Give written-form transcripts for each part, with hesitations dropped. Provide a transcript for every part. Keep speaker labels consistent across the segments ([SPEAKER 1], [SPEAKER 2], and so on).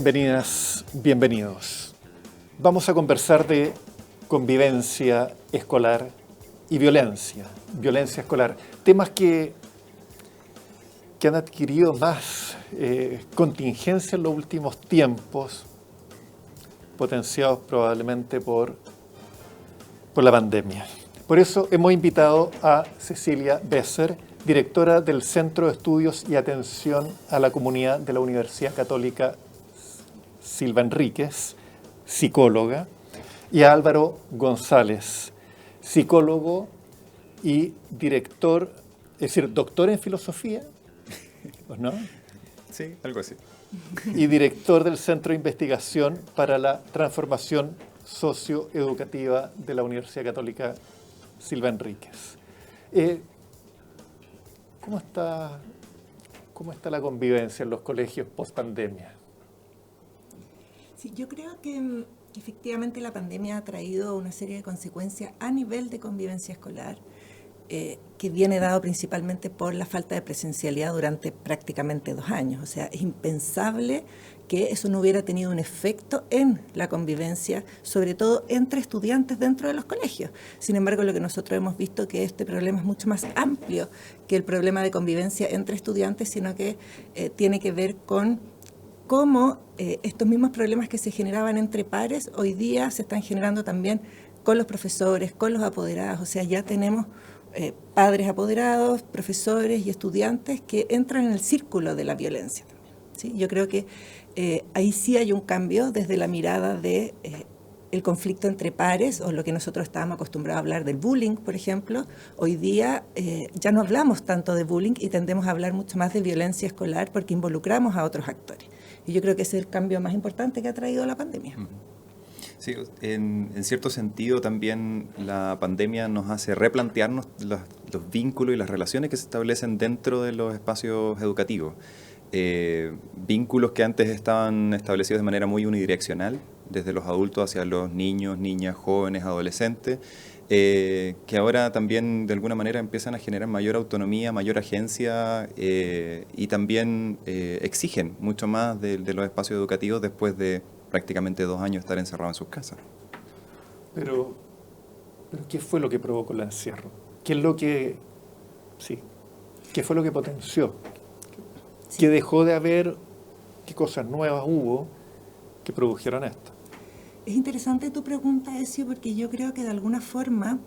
[SPEAKER 1] Bienvenidas, bienvenidos. Vamos a conversar de convivencia escolar y violencia escolar. Temas que han adquirido más contingencia en los últimos tiempos, potenciados probablemente por la pandemia. Por eso hemos invitado a Cecilia Besser, directora del Centro de Estudios y Atención a la Comunidad de la Universidad Católica Silva Enríquez, psicóloga, y a Álvaro González, psicólogo y director, es decir, doctor en filosofía, ¿no?
[SPEAKER 2] Sí, algo así.
[SPEAKER 1] Y director del Centro de Investigación para la Transformación Socioeducativa de la Universidad Católica Silva Enríquez. ¿Cómo está la convivencia en los colegios post-pandemia?
[SPEAKER 3] Sí, yo creo que efectivamente la pandemia ha traído una serie de consecuencias a nivel de convivencia escolar, que viene dado principalmente por la falta de presencialidad durante prácticamente 2 años. O sea, es impensable que eso no hubiera tenido un efecto en la convivencia, sobre todo entre estudiantes dentro de los colegios. Sin embargo, lo que nosotros hemos visto es que este problema es mucho más amplio que el problema de convivencia entre estudiantes, sino que tiene que ver con cómo estos mismos problemas que se generaban entre pares, hoy día se están generando también con los profesores, con los apoderados. O sea, ya tenemos padres apoderados, profesores y estudiantes que entran en el círculo de la violencia también, ¿sí? Yo creo que ahí sí hay un cambio desde la mirada de el conflicto entre pares, o lo que nosotros estábamos acostumbrados a hablar del bullying, por ejemplo. Hoy día ya no hablamos tanto de bullying y tendemos a hablar mucho más de violencia escolar porque involucramos a otros actores. Y yo creo que ese es el cambio más importante que ha traído la pandemia.
[SPEAKER 2] Sí, en cierto sentido también la pandemia nos hace replantearnos los vínculos y las relaciones que se establecen dentro de los espacios educativos. Vínculos que antes estaban establecidos de manera muy unidireccional, desde los adultos hacia los niños, niñas, jóvenes, adolescentes, que ahora también de alguna manera empiezan a generar mayor autonomía, mayor agencia y también exigen mucho más de los espacios educativos después de prácticamente 2 años estar encerrados en sus casas.
[SPEAKER 1] Pero ¿qué fue lo que provocó el encierro? ¿Qué fue lo que potenció?
[SPEAKER 3] Sí.
[SPEAKER 1] ¿Qué dejó de haber? ¿Qué cosas nuevas hubo que produjeron esto?
[SPEAKER 3] Es interesante tu pregunta, Ezio, porque yo creo que de alguna forma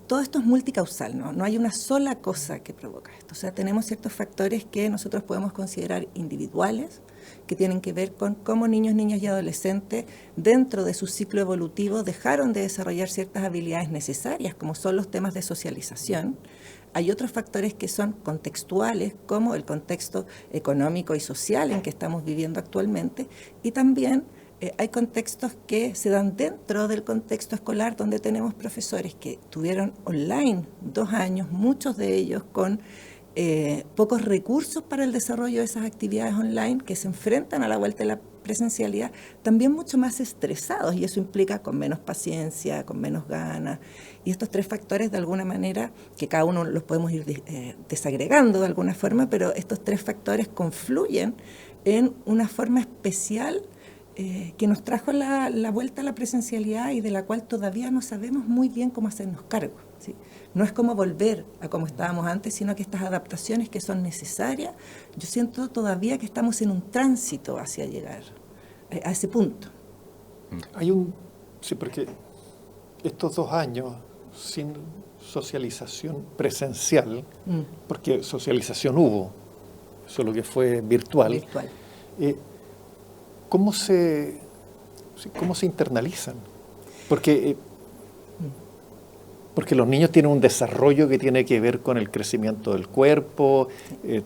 [SPEAKER 3] todo esto es multicausal, ¿no? No hay una sola cosa que provoca esto. O sea, tenemos ciertos factores que nosotros podemos considerar individuales, que tienen que ver con cómo niños, niñas y adolescentes dentro de su ciclo evolutivo dejaron de desarrollar ciertas habilidades necesarias, como son los temas de socialización. Hay otros factores que son contextuales, como el contexto económico y social en que estamos viviendo actualmente, y también hay contextos que se dan dentro del contexto escolar, donde tenemos profesores que tuvieron online 2 años, muchos de ellos con pocos recursos para el desarrollo de esas actividades online, que se enfrentan a la vuelta de la presencialidad, también mucho más estresados, y eso implica con menos paciencia, con menos ganas. Y estos 3 factores, de alguna manera, que cada uno los podemos ir desagregando de alguna forma, pero estos 3 factores confluyen en una forma especial que nos trajo la vuelta a la presencialidad, y de la cual todavía no sabemos muy bien cómo hacernos cargo, ¿sí? No es como volver a como estábamos antes, sino que estas adaptaciones que son necesarias, yo siento todavía que estamos en un tránsito hacia llegar a ese punto.
[SPEAKER 1] Sí, porque estos 2 años sin socialización presencial, porque socialización hubo, solo que fue virtual. ¿Cómo se internalizan? Porque los niños tienen un desarrollo que tiene que ver con el crecimiento del cuerpo,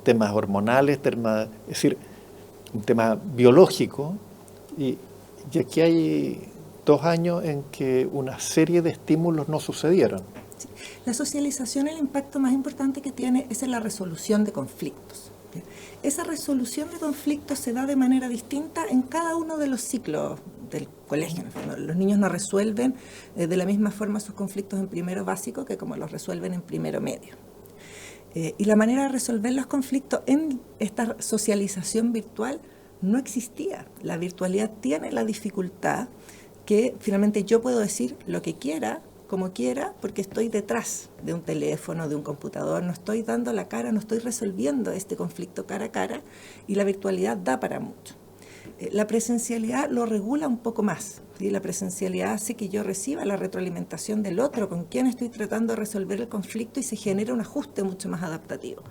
[SPEAKER 1] temas hormonales, es decir, un tema biológico, y aquí hay 2 años en que una serie de estímulos no sucedieron.
[SPEAKER 3] Sí. La socialización, el impacto más importante que tiene es en la resolución de conflictos. Esa resolución de conflictos se da de manera distinta en cada uno de los ciclos del colegio. Los niños no resuelven de la misma forma sus conflictos en primero básico que como los resuelven en primero medio. Y la manera de resolver los conflictos en esta socialización virtual no existía. La virtualidad tiene la dificultad que finalmente yo puedo decir lo que quiera, como quiera, porque estoy detrás de un teléfono, de un computador, no estoy dando la cara, no estoy resolviendo este conflicto cara a cara, y la virtualidad da para mucho. La presencialidad lo regula un poco más, ¿sí? La presencialidad hace que yo reciba la retroalimentación del otro con quien estoy tratando de resolver el conflicto y se genera un ajuste mucho más adaptativo.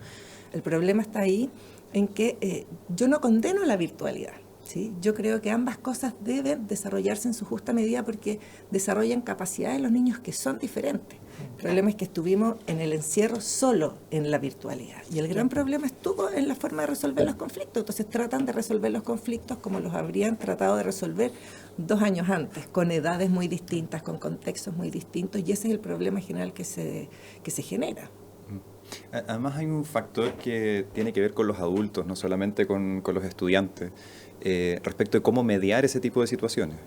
[SPEAKER 3] El problema está ahí en que yo no condeno la virtualidad, ¿sí? Yo creo que ambas cosas deben desarrollarse en su justa medida porque desarrollan capacidades en los niños que son diferentes. El problema es que estuvimos en el encierro solo en la virtualidad y el gran problema estuvo en la forma de resolver los conflictos. Entonces tratan de resolver los conflictos como los habrían tratado de resolver 2 años antes, con edades muy distintas, con contextos muy distintos, y ese es el problema general que se genera.
[SPEAKER 2] Además hay un factor que tiene que ver con los adultos, no solamente con los estudiantes, respecto de cómo mediar ese tipo de situaciones.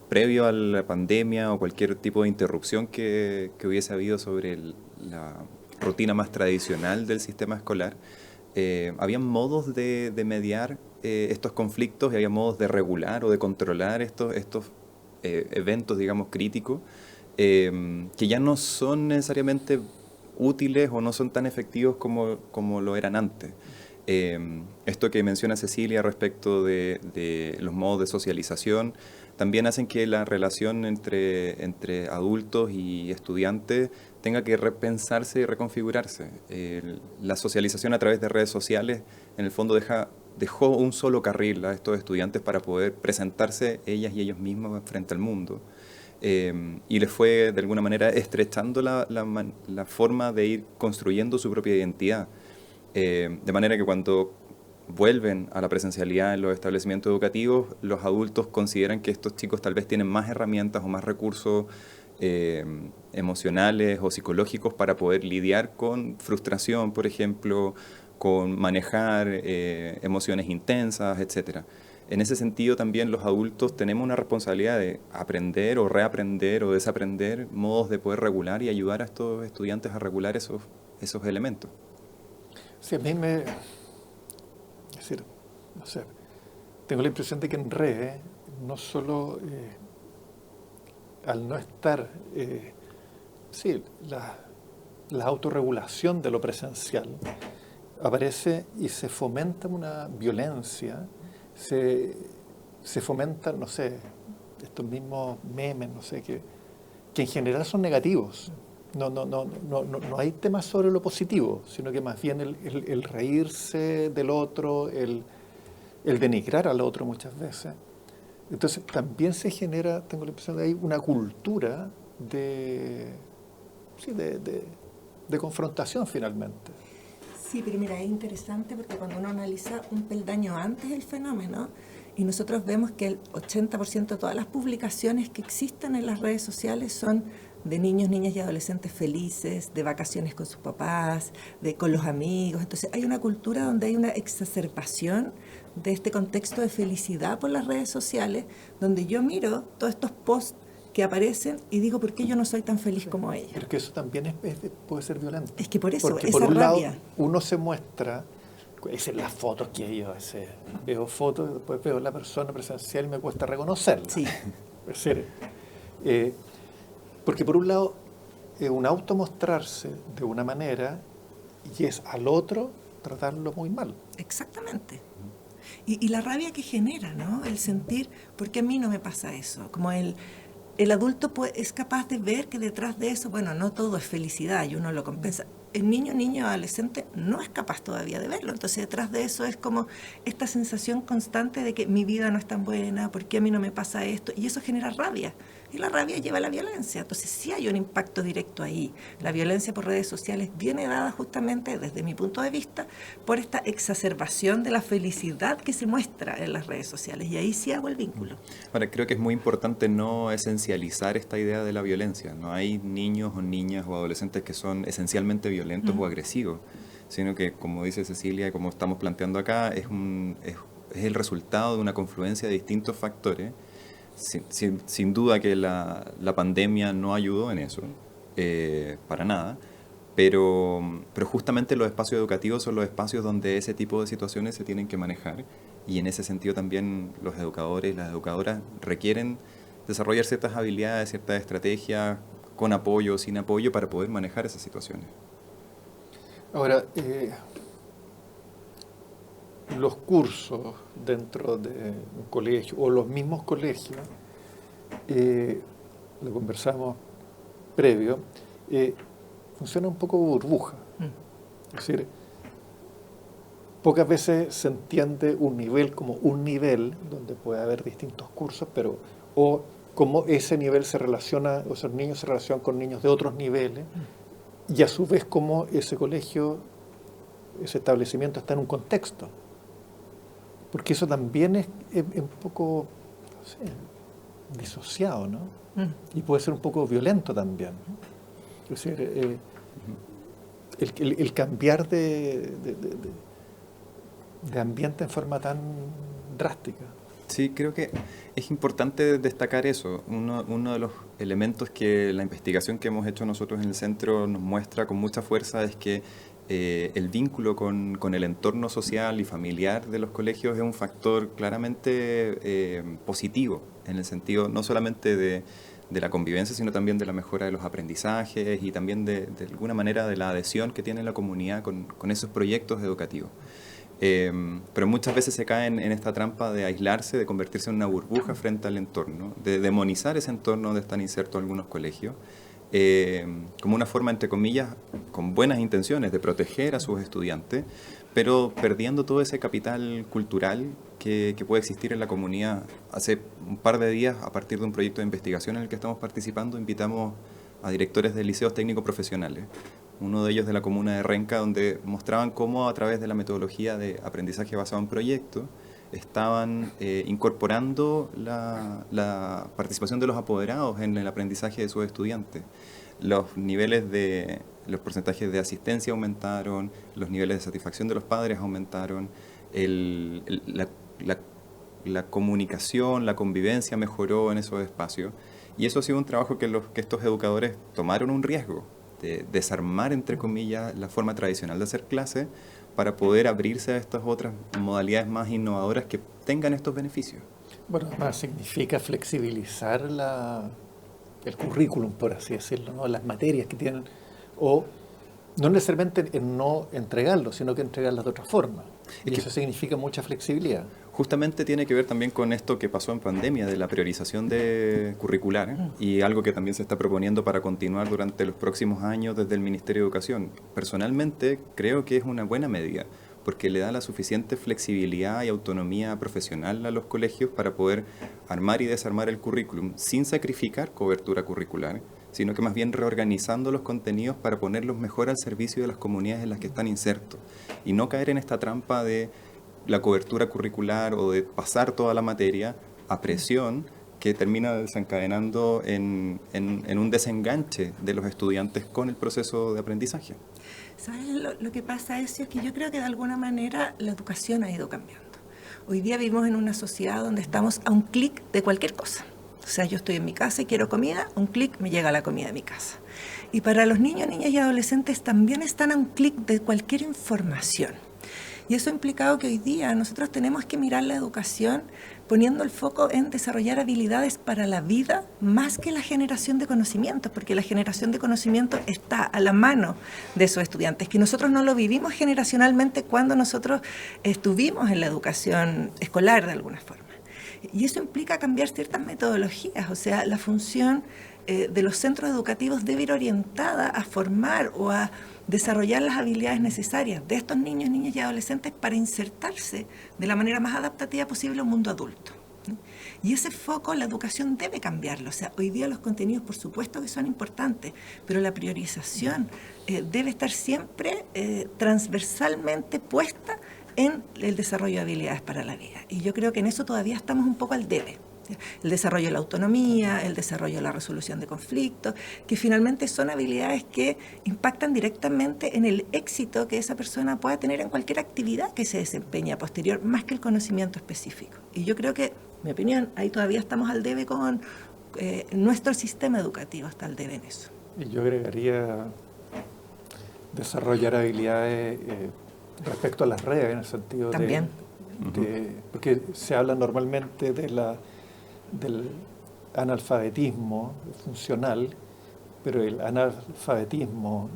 [SPEAKER 2] Previo a la pandemia o cualquier tipo de interrupción que hubiese habido sobre la rutina más tradicional del sistema escolar, había modos de mediar estos conflictos y había modos de regular o de controlar estos eventos, digamos, críticos, que ya no son necesariamente útiles o no son tan efectivos como lo eran antes. Esto que menciona Cecilia respecto de los modos de socialización también hacen que la relación entre adultos y estudiantes tenga que repensarse y reconfigurarse. La socialización a través de redes sociales en el fondo dejó un solo carril a estos estudiantes para poder presentarse ellas y ellos mismos frente al mundo. Y les fue de alguna manera estrechando la forma de ir construyendo su propia identidad. De manera que cuando vuelven a la presencialidad en los establecimientos educativos, los adultos consideran que estos chicos tal vez tienen más herramientas o más recursos emocionales o psicológicos para poder lidiar con frustración, por ejemplo, con manejar emociones intensas, etcétera. En ese sentido también los adultos tenemos una responsabilidad de aprender o reaprender o desaprender modos de poder regular y ayudar a estos estudiantes a regular esos elementos.
[SPEAKER 1] Sí, a mí es decir, no sé, tengo la impresión de que en redes, no solo al no estar, sí, la autorregulación de lo presencial aparece y se fomenta una violencia, se fomentan, no sé, estos mismos memes, no sé, que en general son negativos. No hay temas sobre lo positivo, sino que más bien el reírse del otro, el denigrar al otro muchas veces. Entonces también se genera, tengo la impresión de que hay una cultura de confrontación finalmente.
[SPEAKER 3] Sí, pero mira, es interesante porque cuando uno analiza un peldaño antes del fenómeno, y nosotros vemos que el 80% de todas las publicaciones que existen en las redes sociales son de niños, niñas y adolescentes felices, de vacaciones con sus papás, con los amigos. Entonces hay una cultura donde hay una exacerbación de este contexto de felicidad por las redes sociales, donde yo miro todos estos posts que aparecen y digo, ¿por qué yo no soy tan feliz como ella?
[SPEAKER 1] Pero que eso también puede ser violento.
[SPEAKER 3] Es que por eso,
[SPEAKER 1] porque
[SPEAKER 3] esa
[SPEAKER 1] por un
[SPEAKER 3] rabia.
[SPEAKER 1] lado uno se muestra, esas son las fotos que yo veo fotos, después veo la persona presencial y me cuesta reconocerla.
[SPEAKER 3] Sí.
[SPEAKER 1] Es decir, porque por un lado es un automostrarse de una manera y es al otro tratarlo muy mal.
[SPEAKER 3] Exactamente. Y la rabia que genera, ¿no? El sentir, ¿por qué a mí no me pasa eso? Como el adulto es capaz de ver que detrás de eso, bueno, no todo es felicidad y uno lo compensa. El niño, adolescente no es capaz todavía de verlo. Entonces detrás de eso es como esta sensación constante de que mi vida no es tan buena, ¿por qué a mí no me pasa esto? Y eso genera rabia. Y la rabia lleva a la violencia. Entonces sí hay un impacto directo ahí. La violencia por redes sociales viene dada justamente, desde mi punto de vista, por esta exacerbación de la felicidad que se muestra en las redes sociales. Y ahí sí hago el vínculo.
[SPEAKER 2] Ahora, creo que es muy importante no esencializar esta idea de la violencia. No hay niños o niñas o adolescentes que son esencialmente violentos o agresivos, sino que, como dice Cecilia, como estamos planteando acá, es el resultado de una confluencia de distintos factores. Sin duda que la pandemia no ayudó en eso, para nada, pero justamente los espacios educativos son los espacios donde ese tipo de situaciones se tienen que manejar y en ese sentido también los educadores y las educadoras requieren desarrollar ciertas habilidades, ciertas estrategias, con apoyo o sin apoyo, para poder manejar esas situaciones.
[SPEAKER 1] Ahora, los cursos dentro de un colegio o los mismos colegios, lo conversamos previo, funciona un poco burbuja. Es decir, pocas veces se entiende un nivel como un nivel donde puede haber distintos cursos, pero o cómo ese nivel se relaciona, o esos niños se relacionan con niños de otros niveles, y a su vez cómo ese colegio, ese establecimiento está en un contexto. Porque eso también es un poco, no sé, disociado, ¿no? Y puede ser un poco violento también, ¿no? Es decir, el cambiar de ambiente en forma tan drástica.
[SPEAKER 2] Sí, creo que es importante destacar eso. Uno de los elementos que la investigación que hemos hecho nosotros en el centro nos muestra con mucha fuerza es que el vínculo con el entorno social y familiar de los colegios es un factor claramente positivo, en el sentido no solamente de la convivencia, sino también de la mejora de los aprendizajes y también de alguna manera de la adhesión que tiene la comunidad con esos proyectos educativos. Pero muchas veces se caen en esta trampa de aislarse, de convertirse en una burbuja frente al entorno, de demonizar ese entorno donde están insertos algunos colegios, como una forma, entre comillas, con buenas intenciones de proteger a sus estudiantes, pero perdiendo todo ese capital cultural que puede existir en la comunidad. Hace un par de días, a partir de un proyecto de investigación en el que estamos participando, invitamos a directores de liceos técnicos profesionales, uno de ellos de la comuna de Renca, donde mostraban cómo a través de la metodología de aprendizaje basado en proyectos estaban incorporando la participación de los apoderados en el aprendizaje de sus estudiantes. Los porcentajes de asistencia aumentaron, los niveles de satisfacción de los padres aumentaron, la comunicación, la convivencia mejoró en esos espacios, y eso ha sido un trabajo que estos educadores tomaron un riesgo de desarmar, entre comillas, la forma tradicional de hacer clases para poder abrirse a estas otras modalidades más innovadoras que tengan estos beneficios.
[SPEAKER 1] Bueno, además significa flexibilizar el currículum, por así decirlo, ¿no? Las materias que tienen, o no necesariamente en no entregarlo, sino que entregarlas de otra forma. Y eso significa mucha flexibilidad.
[SPEAKER 2] Justamente tiene que ver también con esto que pasó en pandemia, de la priorización curricular, y algo que también se está proponiendo para continuar durante los próximos años desde el Ministerio de Educación. Personalmente creo que es una buena medida, porque le da la suficiente flexibilidad y autonomía profesional a los colegios para poder armar y desarmar el currículum sin sacrificar cobertura curricular, sino que más bien reorganizando los contenidos para ponerlos mejor al servicio de las comunidades en las que están insertos, y no caer en esta trampa de la cobertura curricular o de pasar toda la materia a presión, que termina desencadenando en un desenganche de los estudiantes con el proceso de aprendizaje.
[SPEAKER 3] ¿Sabes? Lo que pasa es que yo creo que de alguna manera la educación ha ido cambiando. Hoy día vivimos en una sociedad donde estamos a un clic de cualquier cosa. O sea, yo estoy en mi casa y quiero comida, un clic me llega la comida de mi casa. Y para los niños, niñas y adolescentes también están a un clic de cualquier información. Y eso ha implicado que hoy día nosotros tenemos que mirar la educación poniendo el foco en desarrollar habilidades para la vida más que la generación de conocimientos, porque la generación de conocimientos está a la mano de esos estudiantes, que nosotros no lo vivimos generacionalmente cuando nosotros estuvimos en la educación escolar de alguna forma. Y eso implica cambiar ciertas metodologías, o sea, la función de los centros educativos debe ir orientada a formar o a desarrollar las habilidades necesarias de estos niños, niñas y adolescentes para insertarse de la manera más adaptativa posible a un mundo adulto. Y ese foco la educación debe cambiarlo. O sea, hoy día los contenidos por supuesto que son importantes, pero la priorización debe estar siempre transversalmente puesta en el desarrollo de habilidades para la vida. Y yo creo que en eso todavía estamos un poco al debe. El desarrollo de la autonomía, el desarrollo de la resolución de conflictos, que finalmente son habilidades que impactan directamente en el éxito que esa persona pueda tener en cualquier actividad que se desempeña posterior, más que el conocimiento específico. Y yo creo que, en mi opinión, ahí todavía estamos al debe con nuestro sistema educativo, está al debe en eso.
[SPEAKER 1] Y yo agregaría desarrollar habilidades respecto a las redes, en el sentido
[SPEAKER 3] también
[SPEAKER 1] porque se habla normalmente del analfabetismo funcional, pero el analfabetismo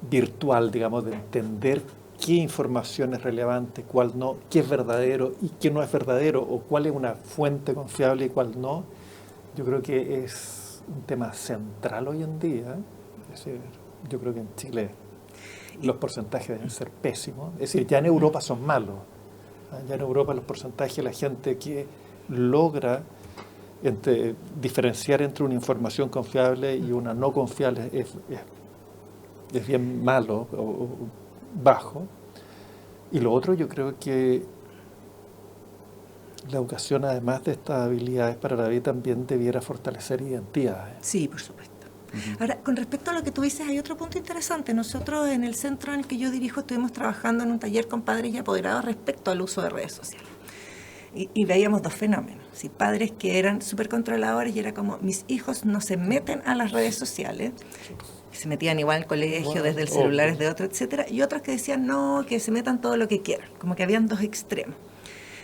[SPEAKER 1] virtual, digamos, de entender qué información es relevante, cuál no, qué es verdadero y qué no es verdadero, o cuál es una fuente confiable y cuál no, yo creo que es un tema central hoy en día. Es decir, yo creo que en Chile los porcentajes deben ser pésimos. Es decir, ya en Europa son malos. Ya en Europa los porcentajes de la gente que logra diferenciar entre una información confiable y una no confiable es bien malo o bajo. Y lo otro, yo creo que la educación, además de estas habilidades para la vida, también debiera fortalecer identidades.
[SPEAKER 3] Sí, por supuesto. Ahora, con respecto a lo que tú dices, hay otro punto interesante. Nosotros en el centro en el que yo dirijo estuvimos trabajando en un taller con padres y apoderados respecto al uso de redes sociales. Y veíamos dos fenómenos. ¿Sí? Padres que eran súper controladores y era como, mis hijos no se meten a las redes sociales. Se metían igual al colegio, desde el celular es de otro, etcétera. Y otros que decían, no, que se metan todo lo que quieran. Como que habían dos extremos.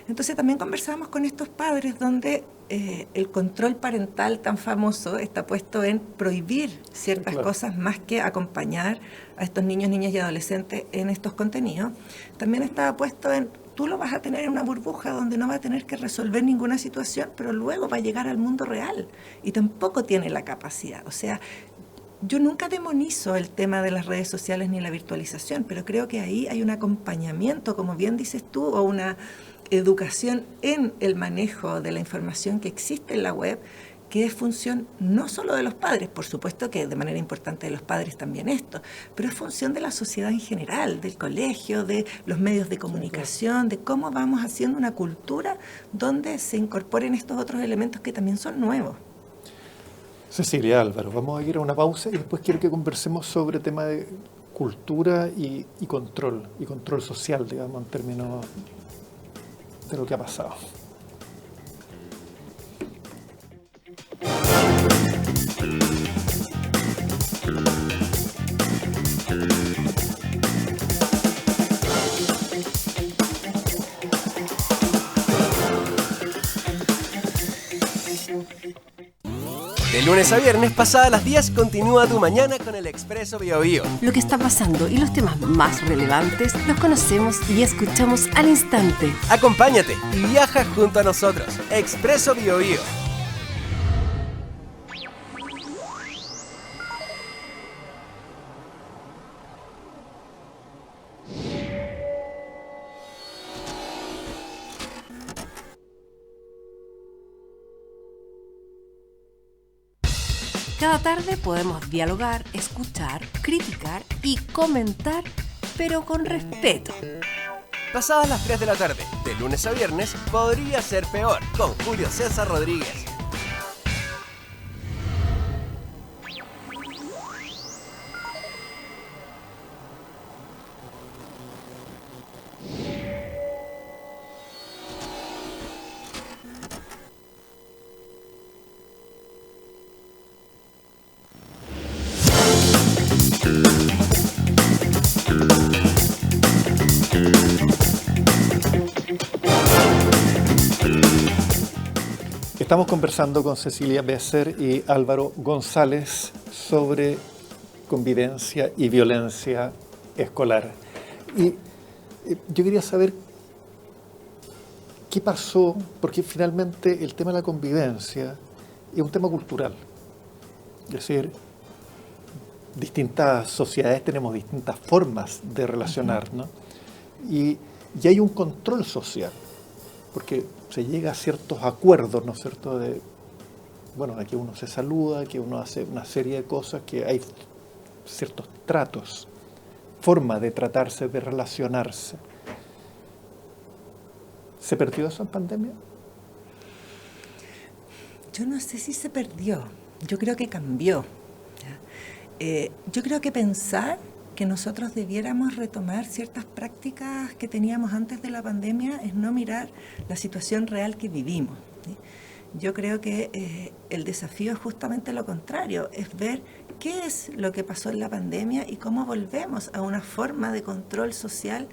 [SPEAKER 3] Entonces también conversamos con estos padres donde el control parental tan famoso está puesto en prohibir ciertas cosas más que acompañar a estos niños, niñas y adolescentes en estos contenidos. También estaba puesto en, tú lo vas a tener en una burbuja donde no va a tener que resolver ninguna situación, pero luego va a llegar al mundo real y tampoco tiene la capacidad. O sea, yo nunca demonizo el tema de las redes sociales ni la virtualización, pero creo que ahí hay un acompañamiento, como bien dices tú, o una educación en el manejo de la información que existe en la web, que es función no solo de los padres, por supuesto que de manera importante de los padres también esto, pero es función de la sociedad en general, del colegio, de los medios de comunicación, de cómo vamos haciendo una cultura donde se incorporen estos otros elementos que también son nuevos.
[SPEAKER 1] Cecilia, Álvaro, vamos a ir a una pausa y después quiero que conversemos sobre el tema de cultura y control social, digamos, en términos de lo que ha pasado.
[SPEAKER 4] De lunes a viernes, pasadas las 10, continúa tu mañana con el Expreso Biobío.
[SPEAKER 5] Lo que está pasando y los temas más relevantes los conocemos y escuchamos al instante.
[SPEAKER 4] Acompáñate y viaja junto a nosotros. Expreso Biobío.
[SPEAKER 5] Cada tarde podemos dialogar, escuchar, criticar y comentar, pero con respeto.
[SPEAKER 4] Pasadas las 3 de la tarde, de lunes a viernes, podría ser peor, con Julio César Rodríguez.
[SPEAKER 1] Estamos conversando con Cecilia Besser y Álvaro González sobre convivencia y violencia escolar. Y yo quería saber qué pasó, porque finalmente el tema de la convivencia es un tema cultural. Es decir, distintas sociedades tenemos distintas formas de relacionarnos, y hay un control social, porque se llega a ciertos acuerdos, ¿no es cierto?, de, bueno, aquí uno se saluda, que uno hace una serie de cosas, que hay ciertos tratos, forma de tratarse, de relacionarse. ¿Se perdió eso en pandemia?
[SPEAKER 3] Yo no sé si se perdió, yo creo que cambió. Yo creo que pensar que nosotros debiéramos retomar ciertas prácticas que teníamos antes de la pandemia es no mirar la situación real que vivimos, ¿sí? Yo creo que el desafío es justamente lo contrario, es ver qué es lo que pasó en la pandemia y cómo volvemos a una forma de control social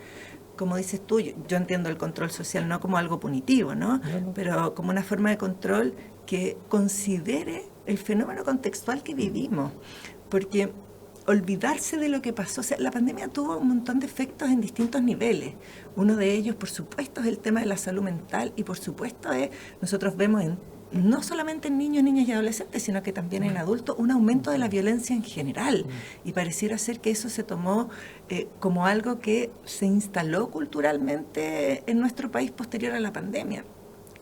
[SPEAKER 3] como dices tú, yo entiendo el control social no como algo punitivo, ¿no? Pero como una forma de control que considere el fenómeno contextual que vivimos. Porque olvidarse de lo que pasó, o sea, la pandemia tuvo un montón de efectos en distintos niveles. Uno de ellos, por supuesto, es el tema de la salud mental y por supuesto nosotros vemos no solamente en niños, niñas y adolescentes, sino que también en adultos, un aumento de la violencia en general. Y pareciera ser que eso se tomó como algo que se instaló culturalmente en nuestro país posterior a la pandemia.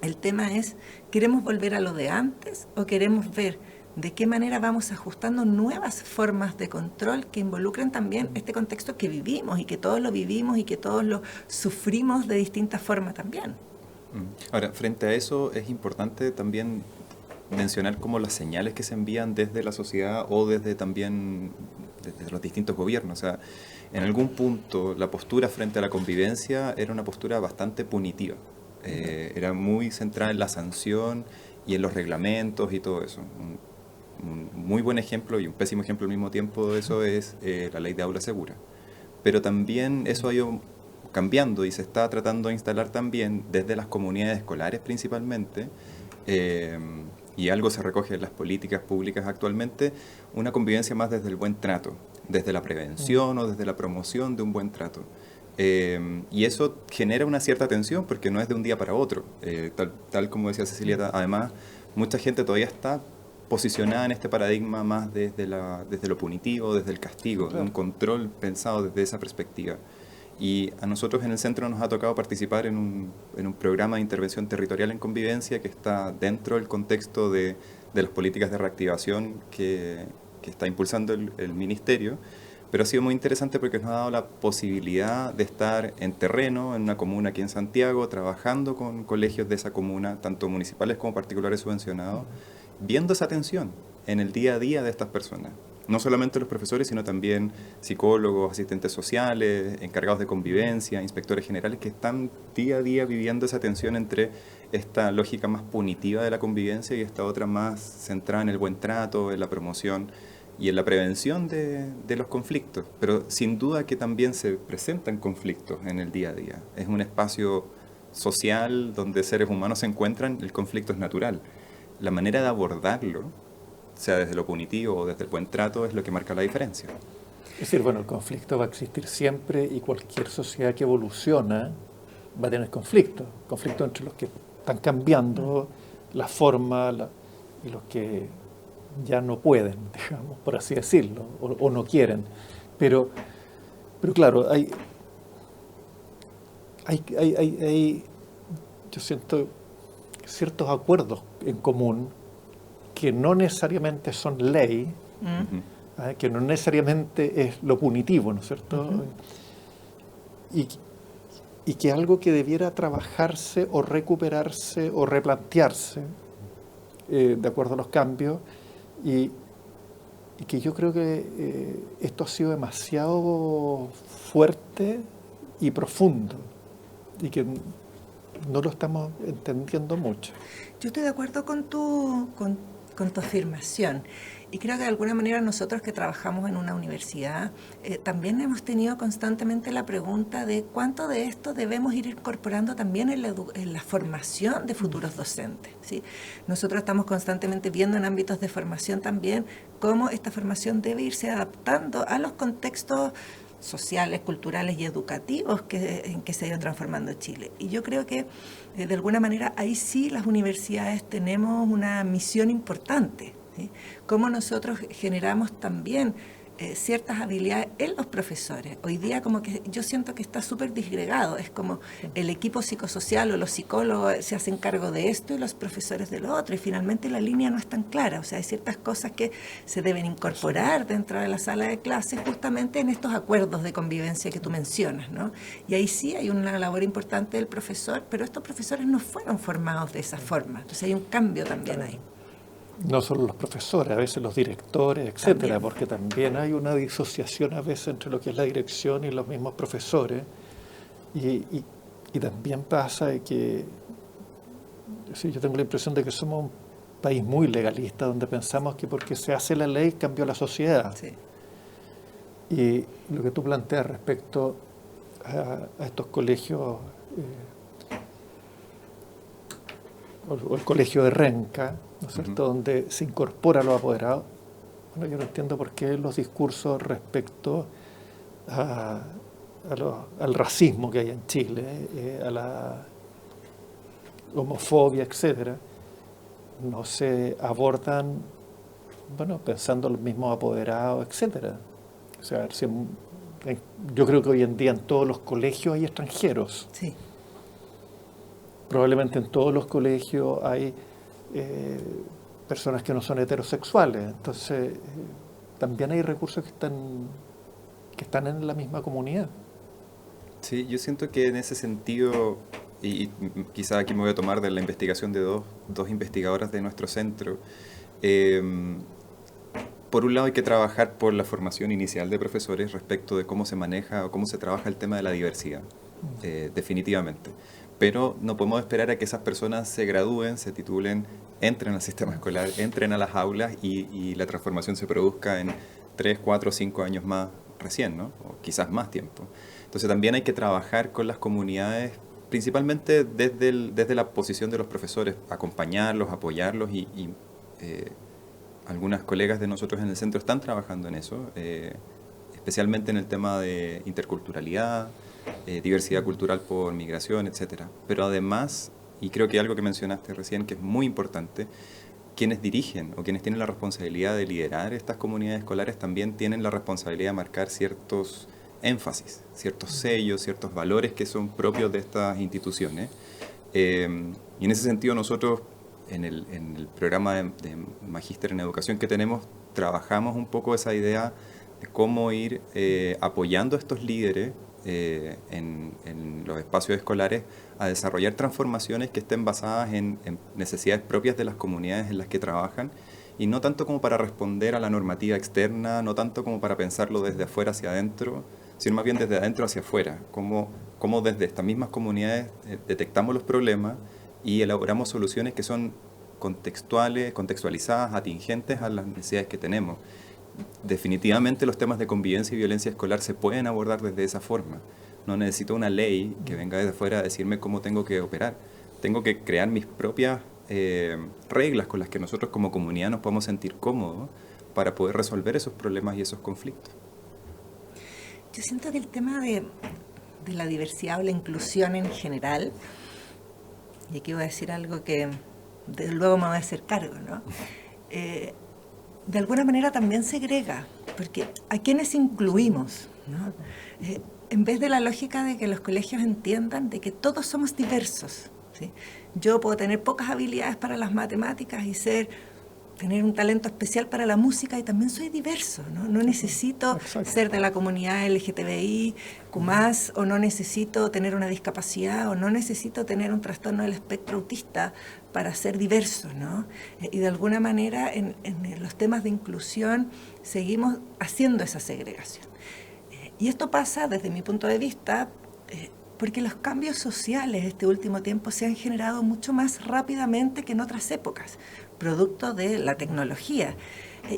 [SPEAKER 3] El tema es, ¿queremos volver a lo de antes o queremos ver de qué manera vamos ajustando nuevas formas de control que involucran también este contexto que vivimos y que todos lo vivimos y que todos lo sufrimos de distintas formas también?
[SPEAKER 2] Ahora, frente a eso es importante también mencionar como las señales que se envían desde la sociedad o desde también desde los distintos gobiernos. O sea, en algún punto la postura frente a la convivencia era una postura bastante punitiva. Era muy centrada en la sanción y en los reglamentos y todo eso. Un muy buen ejemplo y un pésimo ejemplo al mismo tiempo de eso es la ley de aula segura. Pero también eso ha ido cambiando y se está tratando de instalar también desde las comunidades escolares principalmente, y algo se recoge en las políticas públicas actualmente, una convivencia más desde el buen trato, desde la prevención o desde la promoción de un buen trato. Y eso genera una cierta tensión porque no es de un día para otro. Tal como decía Cecilia, además, mucha gente todavía está posicionada en este paradigma más desde lo punitivo, desde el castigo, de un control pensado desde esa perspectiva. Y a nosotros en el centro nos ha tocado participar en un programa de intervención territorial en convivencia que está dentro del contexto de las políticas de reactivación que está impulsando el Ministerio, pero ha sido muy interesante porque nos ha dado la posibilidad de estar en terreno, en una comuna aquí en Santiago, trabajando con colegios de esa comuna, tanto municipales como particulares subvencionados, viendo esa atención en el día a día de estas personas. No solamente los profesores, sino también psicólogos, asistentes sociales, encargados de convivencia, inspectores generales, que están día a día viviendo esa tensión entre esta lógica más punitiva de la convivencia y esta otra más centrada en el buen trato, en la promoción y en la prevención de los conflictos. Pero sin duda que también se presentan conflictos en el día a día. Es un espacio social donde seres humanos se encuentran, el conflicto es natural. La manera de abordarlo, sea desde lo punitivo o desde el buen trato, es lo que marca la diferencia.
[SPEAKER 1] Es decir, bueno, el conflicto va a existir siempre y cualquier sociedad que evoluciona va a tener conflicto entre los que están cambiando la forma y los que ya no pueden, digamos, por así decirlo, o no quieren. Pero claro, hay yo siento ciertos acuerdos en común que no necesariamente son ley, que no necesariamente es lo punitivo, ¿no es cierto? Y que algo que debiera trabajarse o recuperarse o replantearse de acuerdo a los cambios, y que yo creo que esto ha sido demasiado fuerte y profundo, y que no lo estamos entendiendo mucho.
[SPEAKER 3] Yo estoy de acuerdo con tu afirmación. Y creo que de alguna manera nosotros que trabajamos en una universidad también hemos tenido constantemente la pregunta de cuánto de esto debemos ir incorporando también en la formación de futuros docentes, ¿sí? Nosotros estamos constantemente viendo en ámbitos de formación también cómo esta formación debe irse adaptando a los contextos sociales, culturales y educativos en que se ha ido transformando Chile. Y yo creo que de alguna manera ahí sí las universidades tenemos una misión importante, ¿sí? Cómo nosotros generamos también ciertas habilidades en los profesores. Hoy día como que yo siento que está súper disgregado, es como el equipo psicosocial o los psicólogos se hacen cargo de esto y los profesores de lo otro, y finalmente la línea no es tan clara. O sea, hay ciertas cosas que se deben incorporar dentro de la sala de clases justamente en estos acuerdos de convivencia que tú mencionas, ¿no? Y ahí sí hay una labor importante del profesor, pero estos profesores no fueron formados de esa forma, entonces hay un cambio también ahí.
[SPEAKER 1] No solo los profesores, a veces los directores, etcétera, porque también hay una disociación a veces entre lo que es la dirección y los mismos profesores. Y también pasa que sí, yo tengo la impresión de que somos un país muy legalista, donde pensamos que porque se hace la ley cambió la sociedad.
[SPEAKER 3] Sí.
[SPEAKER 1] Y lo que tú planteas respecto a estos colegios, o el colegio de Renca, ¿no es cierto?, donde se incorpora a los apoderados. Bueno, yo no entiendo por qué los discursos respecto al racismo que hay en Chile, a la homofobia, etcétera, no se abordan, bueno, pensando en los mismos apoderados, etcétera. O sea, yo creo que hoy en día en todos los colegios hay extranjeros.
[SPEAKER 3] Sí.
[SPEAKER 1] Probablemente en todos los colegios hay personas que no son heterosexuales. Entonces, también hay recursos que están en la misma comunidad.
[SPEAKER 2] Sí, yo siento que en ese sentido, y quizá aquí me voy a tomar de la investigación de dos investigadoras de nuestro centro, por un lado hay que trabajar por la formación inicial de profesores respecto de cómo se maneja o cómo se trabaja el tema de la diversidad, definitivamente. Pero no podemos esperar a que esas personas se gradúen, se titulen, entren al sistema escolar, entren a las aulas y la transformación se produzca en 3, 4, 5 años más recién, ¿no? O quizás más tiempo. Entonces también hay que trabajar con las comunidades, principalmente desde la posición de los profesores, acompañarlos, apoyarlos y algunas colegas de nosotros en el centro están trabajando en eso, especialmente en el tema de interculturalidad, diversidad cultural por migración, etc. Pero además, y creo que algo que mencionaste recién que es muy importante, quienes dirigen o quienes tienen la responsabilidad de liderar estas comunidades escolares también tienen la responsabilidad de marcar ciertos énfasis, ciertos sellos, ciertos valores que son propios de estas instituciones. Y en ese sentido nosotros en el programa de Magíster en Educación que tenemos trabajamos un poco esa idea de cómo ir apoyando a estos líderes en los espacios escolares a desarrollar transformaciones que estén basadas en necesidades propias de las comunidades en las que trabajan y no tanto como para responder a la normativa externa, no tanto como para pensarlo desde afuera hacia adentro, sino más bien desde adentro hacia afuera, cómo desde estas mismas comunidades detectamos los problemas y elaboramos soluciones que son contextualizadas, atingentes a las necesidades que tenemos. Definitivamente los temas de convivencia y violencia escolar se pueden abordar desde esa forma. No necesito una ley que venga desde afuera a decirme cómo tengo que operar. Tengo que crear mis propias reglas con las que nosotros como comunidad nos podemos sentir cómodos para poder resolver esos problemas y esos conflictos.
[SPEAKER 3] Yo siento que el tema de la diversidad o la inclusión en general, y aquí voy a decir algo que luego me voy a hacer cargo, ¿no? De alguna manera también segrega, porque ¿a quiénes incluimos, ¿no? En vez de la lógica de que los colegios entiendan de que todos somos diversos, ¿sí? Yo puedo tener pocas habilidades para las matemáticas y tener un talento especial para la música y también soy diverso, ¿no? No necesito ser de la comunidad LGTBI, Q+, o no necesito tener una discapacidad, o no necesito tener un trastorno del espectro autista para ser diverso, ¿no? Y de alguna manera en los temas de inclusión seguimos haciendo esa segregación. Y esto pasa, desde mi punto de vista, porque los cambios sociales este último tiempo se han generado mucho más rápidamente que en otras épocas, producto de la tecnología.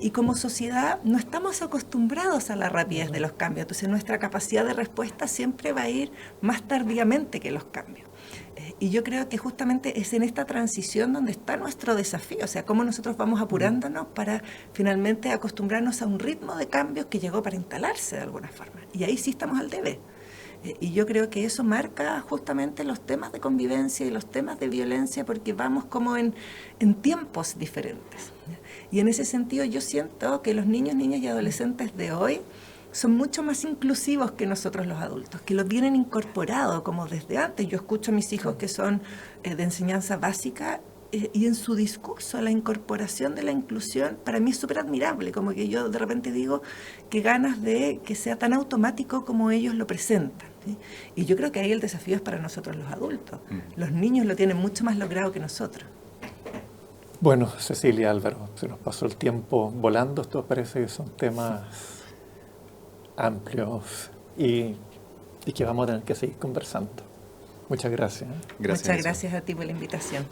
[SPEAKER 3] Y como sociedad no estamos acostumbrados a la rapidez de los cambios, entonces nuestra capacidad de respuesta siempre va a ir más tardíamente que los cambios. Y yo creo que justamente es en esta transición donde está nuestro desafío, o sea, cómo nosotros vamos apurándonos para finalmente acostumbrarnos a un ritmo de cambios que llegó para instalarse de alguna forma. Y ahí sí estamos al debe. Y yo creo que eso marca justamente los temas de convivencia y los temas de violencia porque vamos como en tiempos diferentes. Y en ese sentido yo siento que los niños, niñas y adolescentes de hoy son mucho más inclusivos que nosotros los adultos, que los vienen incorporados como desde antes. Yo escucho a mis hijos que son de enseñanza básica y en su discurso la incorporación de la inclusión para mí es súper admirable, como que yo de repente digo que ganas de que sea tan automático como ellos lo presentan, ¿sí? Y yo creo que ahí el desafío es para nosotros los adultos. Los niños lo tienen mucho más logrado que nosotros.
[SPEAKER 1] Bueno, Cecilia, Álvaro, se nos pasó el tiempo volando. Esto parece que son temas amplios y que vamos a tener que seguir conversando. Muchas gracias.
[SPEAKER 3] Muchas gracias a ti por la invitación.